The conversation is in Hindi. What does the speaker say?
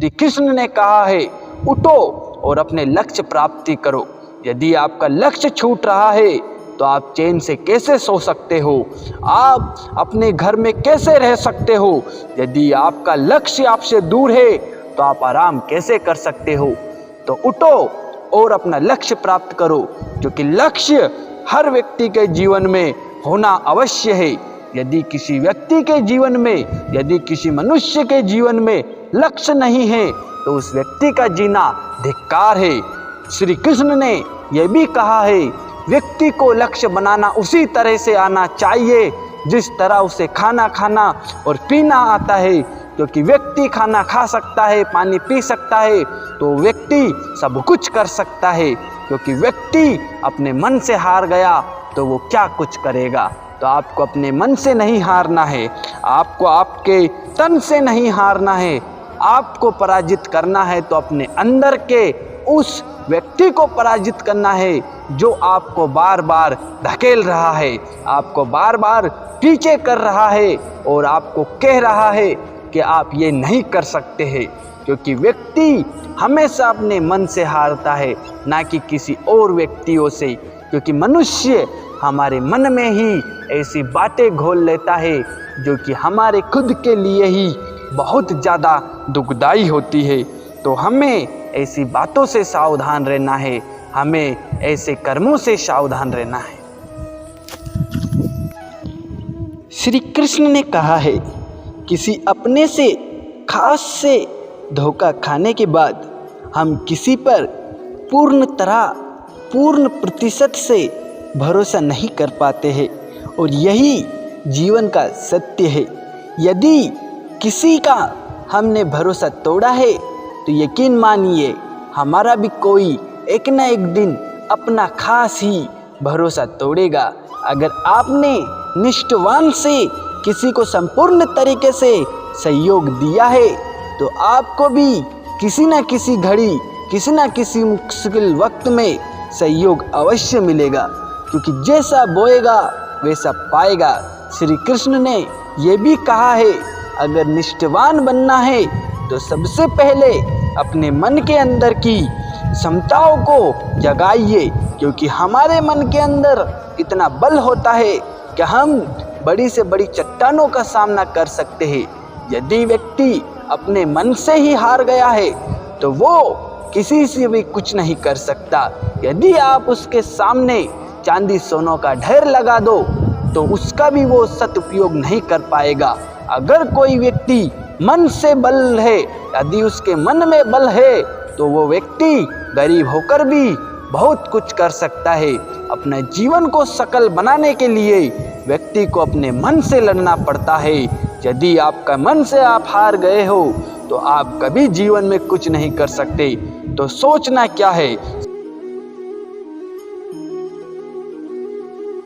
श्री कृष्ण ने कहा है, उठो और अपने लक्ष्य प्राप्ति करो। यदि आपका लक्ष्य छूट रहा है तो आप चैन से कैसे सो सकते हो? आप अपने घर में कैसे रह सकते हो? यदि आपका लक्ष्य आपसे दूर है तो आप आराम कैसे कर सकते हो? तो उठो और अपना लक्ष्य प्राप्त करो, क्योंकि लक्ष्य हर व्यक्ति के जीवन में होना अवश्य है। यदि किसी व्यक्ति के जीवन में, यदि किसी मनुष्य के जीवन में लक्ष्य नहीं है तो उस व्यक्ति का जीना धिक्कार है। श्री कृष्ण ने यह भी कहा है, व्यक्ति को लक्ष्य बनाना उसी तरह से आना चाहिए जिस तरह उसे खाना खाना और पीना आता है, क्योंकि व्यक्ति खाना खा सकता है, पानी पी सकता है, तो व्यक्ति सब कुछ कर सकता है। क्योंकि व्यक्ति अपने मन से हार गया तो वो क्या कुछ करेगा। तो आपको अपने मन से नहीं हारना है, आपको आपके तन से नहीं हारना है। आपको पराजित करना है तो अपने अंदर के उस व्यक्ति को पराजित करना है जो आपको बार बार धकेल रहा है, आपको बार बार पीछे कर रहा है और आपको कह रहा है कि आप ये नहीं कर सकते हैं। क्योंकि व्यक्ति हमेशा अपने मन से हारता है, ना कि किसी और व्यक्तियों से। क्योंकि मनुष्य हमारे मन में ही ऐसी बातें घोल लेता है जो कि हमारे खुद के लिए ही बहुत ज़्यादा दुखदाई होती है। तो हमें ऐसी बातों से सावधान रहना है, हमें ऐसे कर्मों से सावधान रहना है। श्री कृष्ण ने कहा है, किसी अपने से खास से धोखा खाने के बाद हम किसी पर पूर्ण प्रतिशत से भरोसा नहीं कर पाते हैं, और यही जीवन का सत्य है। यदि किसी का हमने भरोसा तोड़ा है तो यकीन मानिए हमारा भी कोई एक ना एक दिन अपना खास ही भरोसा तोड़ेगा। अगर आपने निष्ठावान से किसी को संपूर्ण तरीके से सहयोग दिया है तो आपको भी किसी न किसी घड़ी, किसी न किसी मुश्किल वक्त में सहयोग अवश्य मिलेगा, क्योंकि जैसा बोएगा वैसा पाएगा। श्री कृष्ण ने यह भी कहा है, अगर निष्ठावान बनना है तो सबसे पहले अपने मन के अंदर की क्षमताओं को जगाइए, क्योंकि हमारे मन के अंदर इतना बल होता है कि हम बड़ी से बड़ी चट्टानों का सामना कर सकते हैं। यदि व्यक्ति अपने मन से ही हार गया है तो वो किसी से भी कुछ नहीं कर सकता। यदि आप उसके सामने चांदी सोनों का ढेर लगा दो तो उसका भी वो सदुपयोग नहीं कर पाएगा। अगर कोई व्यक्ति मन से बल है, यदि उसके मन में बल है तो वो व्यक्ति गरीब होकर भी बहुत कुछ कर सकता है। अपने जीवन को सफल बनाने के लिए व्यक्ति को अपने मन से लड़ना पड़ता है। यदि आपका मन से आप हार गए हो तो आप कभी जीवन में कुछ नहीं कर सकते। तो सोचना क्या है,